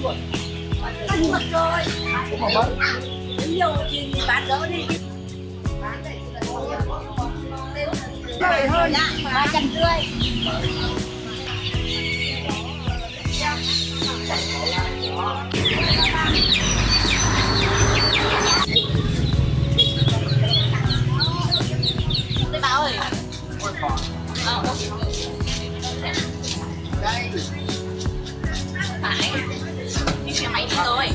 Mất rồi. Nhiều chuyện bán đỡ đi. Rẻ hơn nha, 350. Đây báo ơi. Phải. Đi xe máy đi rồi.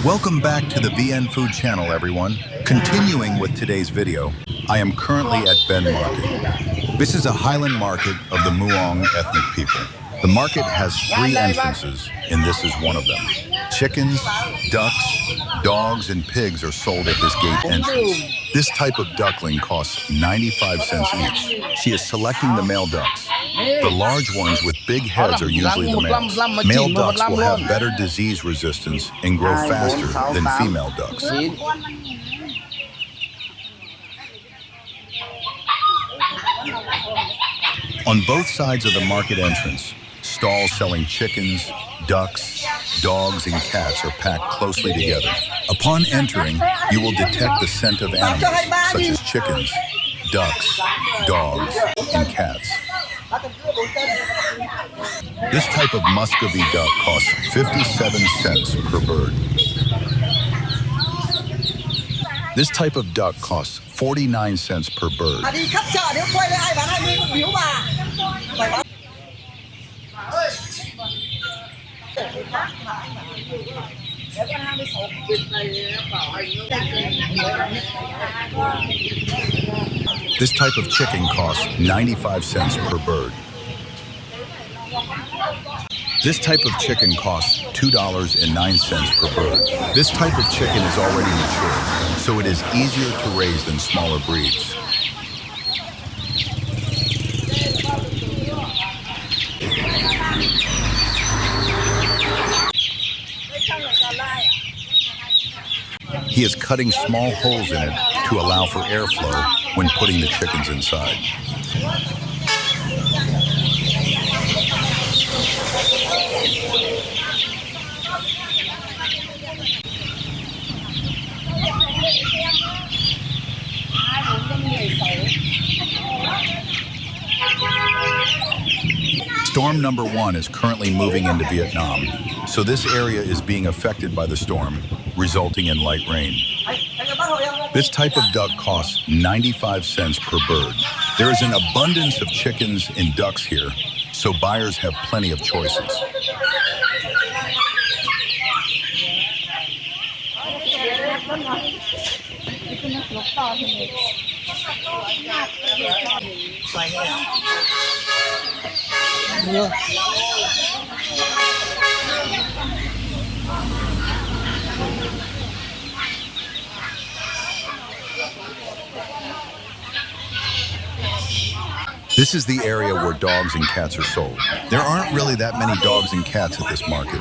Welcome back to the Vnfood channel, everyone. Continuing with today's video, I am currently at Ben Market. This is a highland market of the Muong ethnic people. The market has 3 entrances, and this is one of them. Chickens, ducks, dogs, and pigs are sold at this gate entrance. This type of duckling costs 95 cents each. She is selecting the male ducks. The large ones with big heads are usually the males. Male ducks will have better disease resistance and grow faster than female ducks. On both sides of the market entrance, stalls selling chickens, ducks, dogs, and cats are packed closely together. Upon entering, you will detect the scent of animals such as chickens, ducks, dogs, and cats. This type of Muscovy duck costs 57 cents per bird. This type of duck costs 49 cents per bird. This type of chicken costs 95 cents per bird. This type of chicken costs $2.09 per bird. This type of chicken is already mature, so it is easier to raise than smaller breeds. He is cutting small holes in it to allow for airflow when putting the chickens inside. Storm number 1 is currently moving into Vietnam, so this area is being affected by the storm, resulting in light rain. This type of duck costs 95 cents per bird. There is an abundance of chickens and ducks here, so buyers have plenty of choices. This is the area where dogs and cats are sold. There aren't really that many dogs and cats at this market.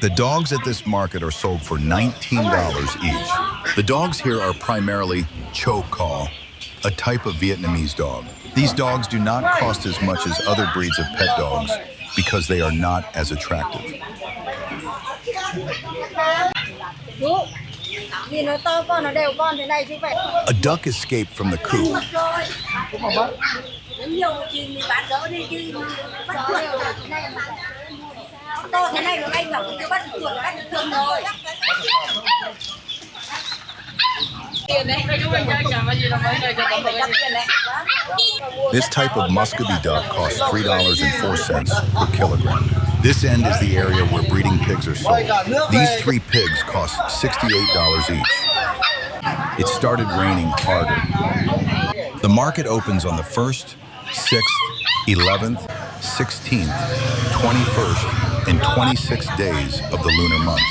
The dogs at this market are sold for $19 each. The dogs here are primarily choke call, a type of Vietnamese dog. These dogs do not cost as much as other breeds of pet dogs because they are not as attractive. A duck escaped from the coop. This type of Muscovy duck costs $3.04 per kilogram. This end is the area where breeding pigs are sold. These 3 pigs cost $68 each. It started raining harder. The market opens on the 1st, 6th, 11th, 16th, 21st, and 26th days of the lunar month.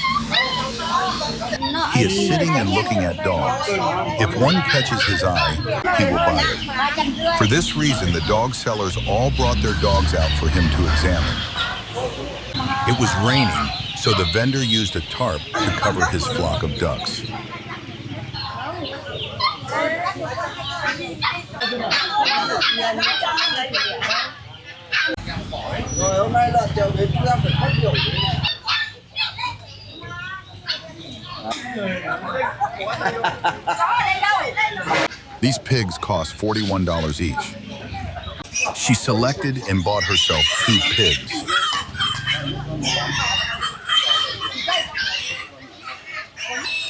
He is sitting and looking at dogs. If one catches his eye, he will buy it. For this reason, the dog sellers all brought their dogs out for him to examine. It was raining, so the vendor used a tarp to cover his flock of ducks. Rồi hôm nay là chợ đến chúng ta phải phát biểu. These pigs cost $41 each. She selected and bought herself 2 pigs.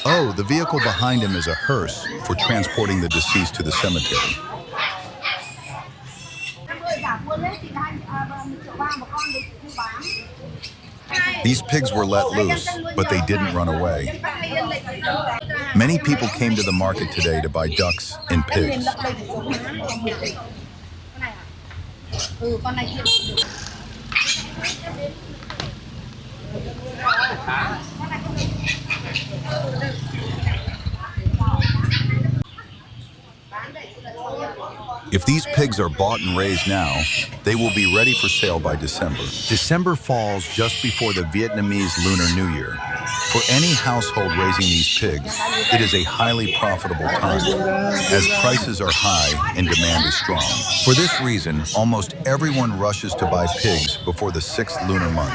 Oh, the vehicle behind him is a hearse for transporting the deceased to the cemetery. These pigs were let loose, but they didn't run away. Many people came to the market today to buy ducks and pigs. If these pigs are bought and raised now, they will be ready for sale by December. December falls just before the Vietnamese Lunar New Year. For any household raising these pigs, it is a highly profitable time, as prices are high and demand is strong. For this reason, almost everyone rushes to buy pigs before the 6th lunar month,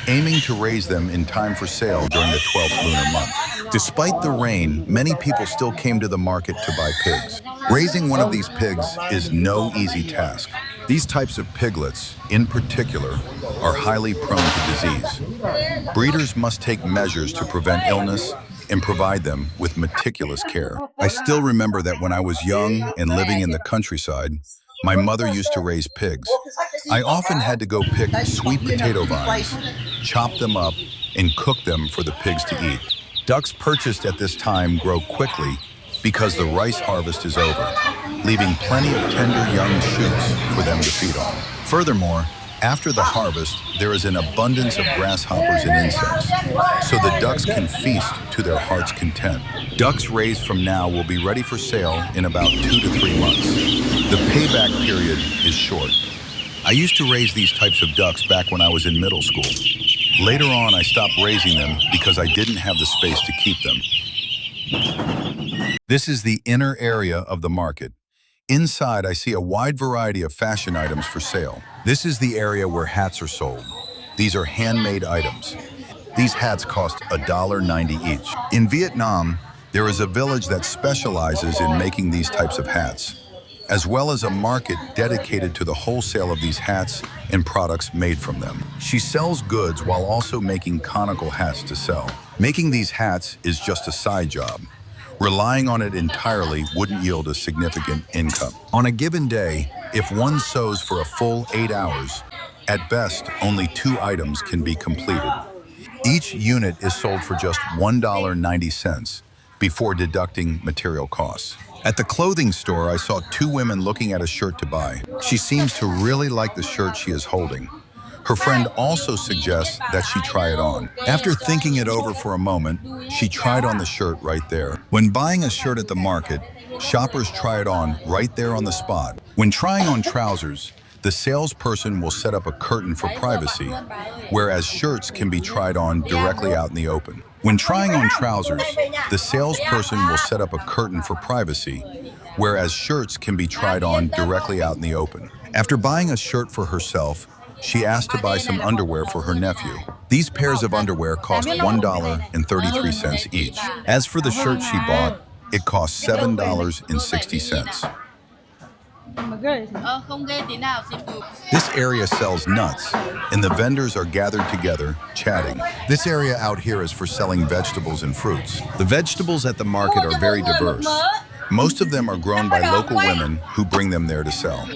aiming to raise them in time for sale during the 12th lunar month. Despite the rain, many people still came to the market to buy pigs. Raising one of these pigs is no easy task. These types of piglets, in particular, are highly prone to disease. Breeders must take measures to prevent illness and provide them with meticulous care. I still remember that when I was young and living in the countryside, my mother used to raise pigs. I often had to go pick sweet potato vines, chop them up, and cook them for the pigs to eat. Ducks purchased at this time grow quickly because the rice harvest is over, leaving plenty of tender young shoots for them to feed on. Furthermore, after the harvest, there is an abundance of grasshoppers and insects, so the ducks can feast to their heart's content. Ducks raised from now will be ready for sale in about 2 to 3 months. The payback period is short. I used to raise these types of ducks back when I was in middle school. Later on, I stopped raising them because I didn't have the space to keep them. This is the inner area of the market. Inside, I see a wide variety of fashion items for sale. This is the area where hats are sold. These are handmade items. These hats cost $1.90 each. In Vietnam, there is a village that specializes in making these types of hats, as well as a market dedicated to the wholesale of these hats and products made from them. She sells goods while also making conical hats to sell. Making these hats is just a side job. Relying on it entirely wouldn't yield a significant income. On a given day, if one sews for a full 8 hours, at best, only 2 items can be completed. Each unit is sold for just $1.90 before deducting material costs. At the clothing store, I saw 2 women looking at a shirt to buy. She seems to really like the shirt she is holding. Her friend also suggests that she try it on. After thinking it over for a moment, she tried on the shirt right there. When buying a shirt at the market, shoppers try it on right there on the spot. When trying on trousers, the salesperson will set up a curtain for privacy, whereas shirts can be tried on directly out in the open. When trying on trousers, the salesperson will set up a curtain for privacy, whereas shirts can be tried on directly out in the open. After buying a shirt for herself, she asked to buy some underwear for her nephew. These pairs of underwear cost $1.33 each. As for the shirt she bought, it cost $7.60. This area sells nuts, and the vendors are gathered together, chatting. This area out here is for selling vegetables and fruits. The vegetables at the market are very diverse. Most of them are grown by local women who bring them there to sell.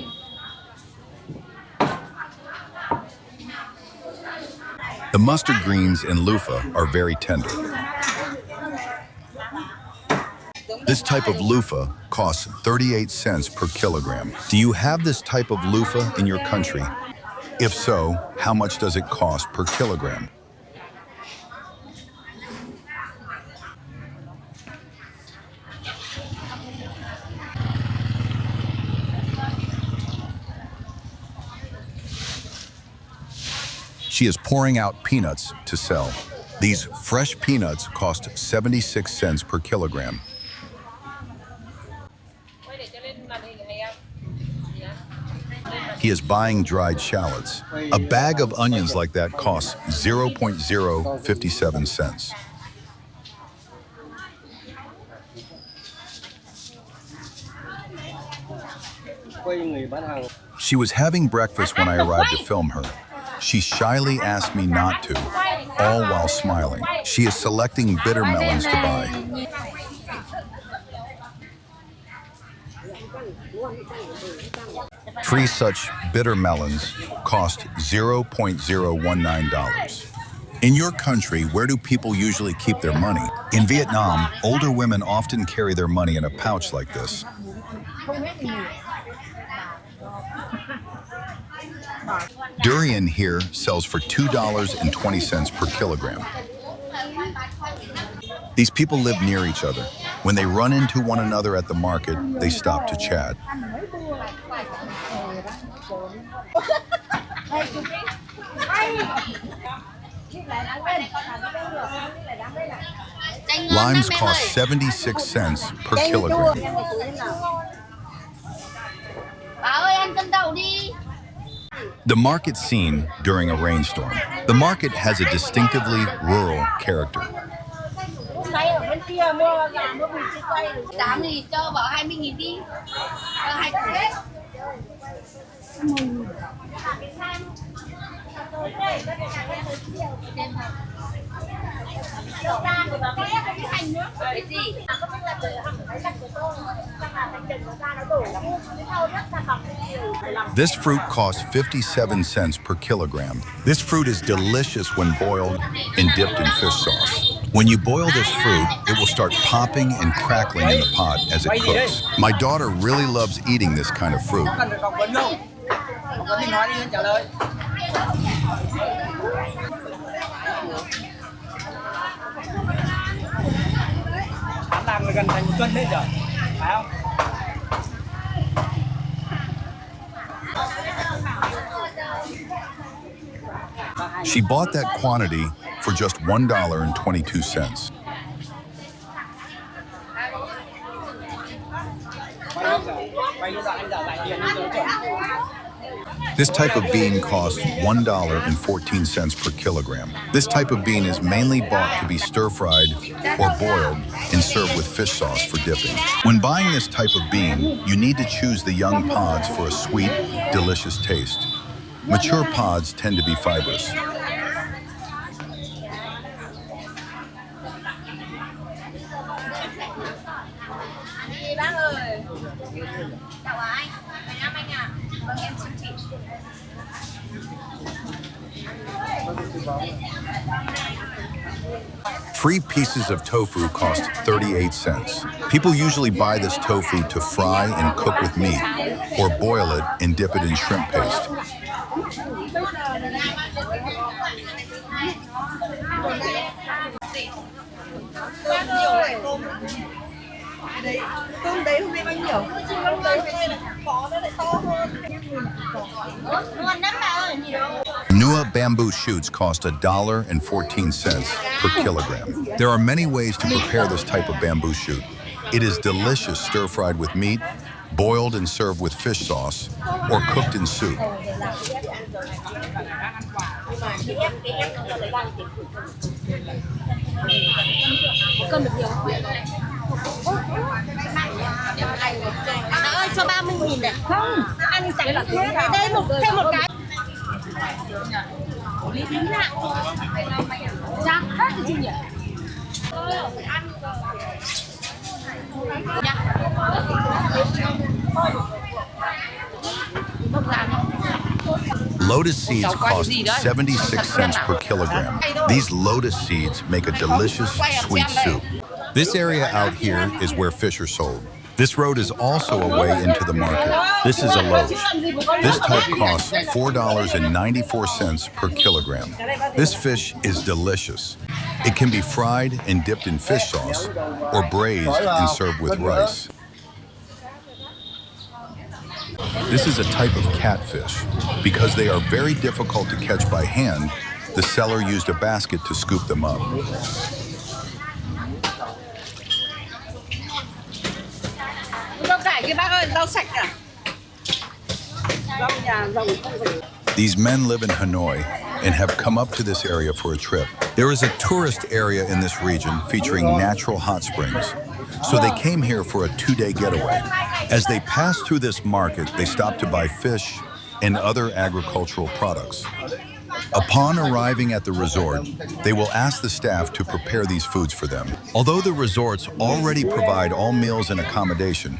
The mustard greens and loofah are very tender. This type of loofah costs 38 cents per kilogram. Do you have this type of loofah in your country? If so, how much does it cost per kilogram? She is pouring out peanuts to sell. These fresh peanuts cost 76 cents per kilogram. He is buying dried shallots. A bag of onions like that costs 0.057 cents. She was having breakfast when I arrived to film her. She shyly asked me not to, all while smiling. She is selecting bitter melons to buy. 3 such bitter melons cost $0.019. In your country, where do people usually keep their money? In Vietnam, older women often carry their money in a pouch like this. Durian here sells for $2.20 per kilogram. These people live near each other. When they run into one another at the market, they stop to chat. Limes cost 76 cents per kilogram. The market scene during a rainstorm. The market has a distinctively rural character. This fruit costs 57 cents per kilogram. This fruit is delicious when boiled and dipped in fish sauce. When you boil this fruit, it will start popping and crackling in the pot as it cooks. My daughter really loves eating this kind of fruit. She bought that quantity for just $1.22. This type of bean costs $1.14 per kilogram. This type of bean is mainly bought to be stir-fried or boiled and served with fish sauce for dipping. When buying this type of bean, you need to choose the young pods for a sweet, delicious taste. Mature pods tend to be fibrous. Three pieces of tofu cost 38 cents. People usually buy this tofu to fry and cook with meat, or boil it and dip it in shrimp paste. Nua bamboo shoots cost $1.14 per kilogram. There are many ways to prepare this type of bamboo shoot. It is delicious stir-fried with meat, boiled and served with fish sauce, or cooked in soup. Ơi cho 30.000 này. Không, ăn chẳng là thế. Đây thêm một cái. Chắc hết rồi chứ nhỉ? Lotus seeds cost 76 cents per kilogram. These lotus seeds make a delicious sweet soup. This area out here is where fish are sold. This road is also a way into the market. This is a loach. This type costs $4.94 per kilogram. This fish is delicious. It can be fried and dipped in fish sauce or braised and served with rice. This is a type of catfish. Because they are very difficult to catch by hand, the seller used a basket to scoop them up. Rau cải kia bác ơi, rau sạch à? These men live in Hanoi and have come up to this area for a trip. There is a tourist area in this region featuring natural hot springs, so they came here for a 2-day getaway. As they passed through this market, they stopped to buy fish and other agricultural products. Upon arriving at the resort, they will ask the staff to prepare these foods for them. Although the resorts already provide all meals and accommodation,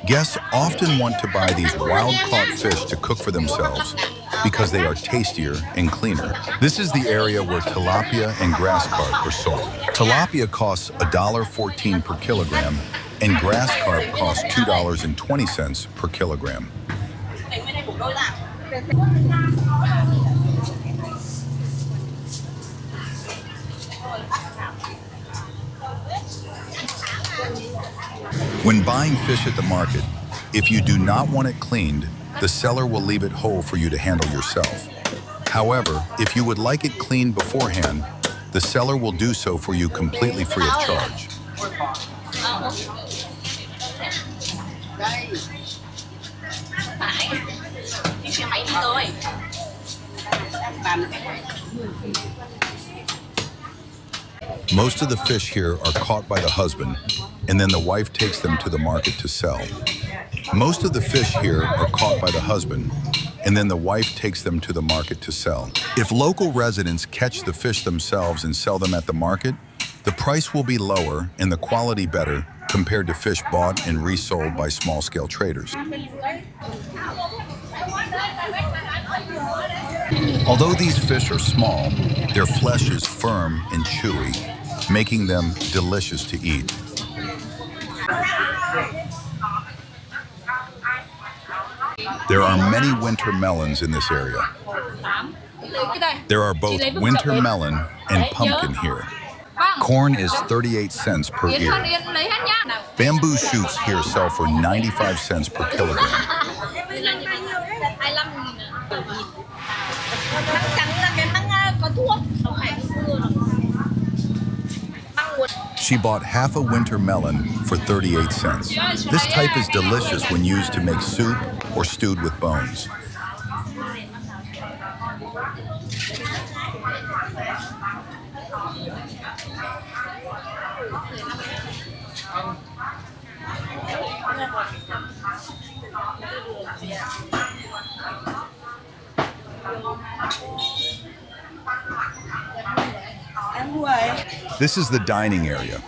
guests often want to buy these wild-caught fish to cook for themselves because they are tastier and cleaner. This is the area where tilapia and grass carp are sold. Tilapia costs $1.14 per kilogram, and grass carp costs $2.20 per kilogram. When buying fish at the market, if you do not want it cleaned, the seller will leave it whole for you to handle yourself. However, if you would like it cleaned beforehand, the seller will do so for you completely free of charge. Most of the fish here are caught by the husband, and then the wife takes them to the market to sell. Most of the fish here are caught by the husband, and then the wife takes them to the market to sell. If local residents catch the fish themselves and sell them at the market, the price will be lower and the quality better compared to fish bought and resold by small-scale traders. Although these fish are small, their flesh is firm and chewy, making them delicious to eat. There are many winter melons in this area. There are both winter melon and pumpkin here. Corn is 38 cents per ear. Bamboo shoots here sell for 95 cents per kilogram. She bought half a winter melon for 38 cents. This type is delicious when used to make soup or stewed with bones. This is the dining area.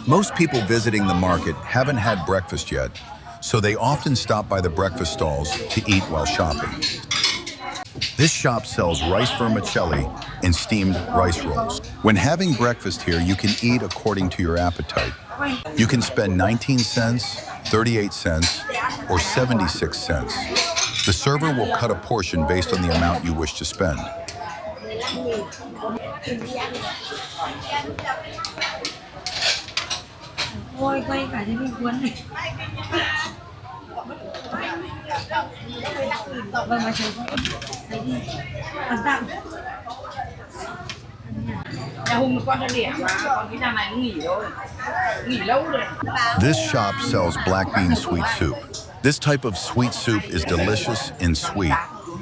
Most people visiting the market haven't had breakfast yet, so they often stop by the breakfast stalls to eat while shopping. This shop sells rice vermicelli and steamed rice rolls. When having breakfast here, you can eat according to your appetite. You can spend 19 cents, 38 cents, or 76 cents. The server will cut a portion based on the amount you wish to spend. This shop sells black bean sweet soup. This type of sweet soup is delicious and sweet.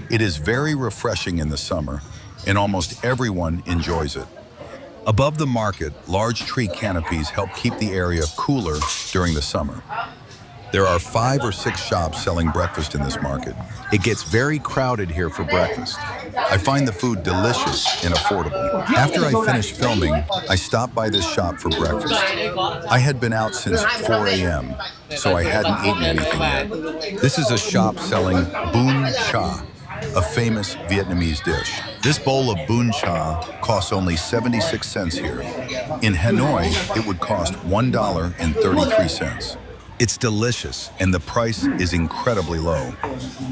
It is very refreshing in the summer, and almost everyone enjoys it. Above the market, large tree canopies help keep the area cooler during the summer. There are 5 or 6 shops selling breakfast in this market. It gets very crowded here for breakfast. I find the food delicious and affordable. After I finished filming, I stopped by this shop for breakfast. I had been out since 4 a.m., so I hadn't eaten anything yet. This is a shop selling bún chả, a famous Vietnamese dish. This bowl of bún chả costs only 76 cents here. In Hanoi, it would cost $1.33. It's delicious, and the price is incredibly low.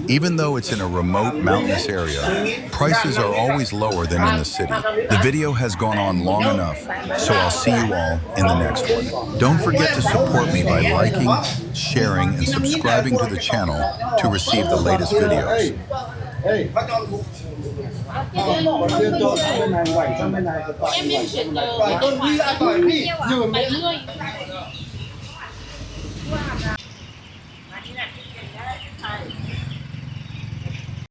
Even though it's in a remote mountainous area, prices are always lower than in the city. The video has gone on long enough, so I'll see you all in the next one. Don't forget to support me by liking, sharing, and subscribing to the channel to receive the latest videos. Em chuyển từ cái con ghi ăn rồi đi.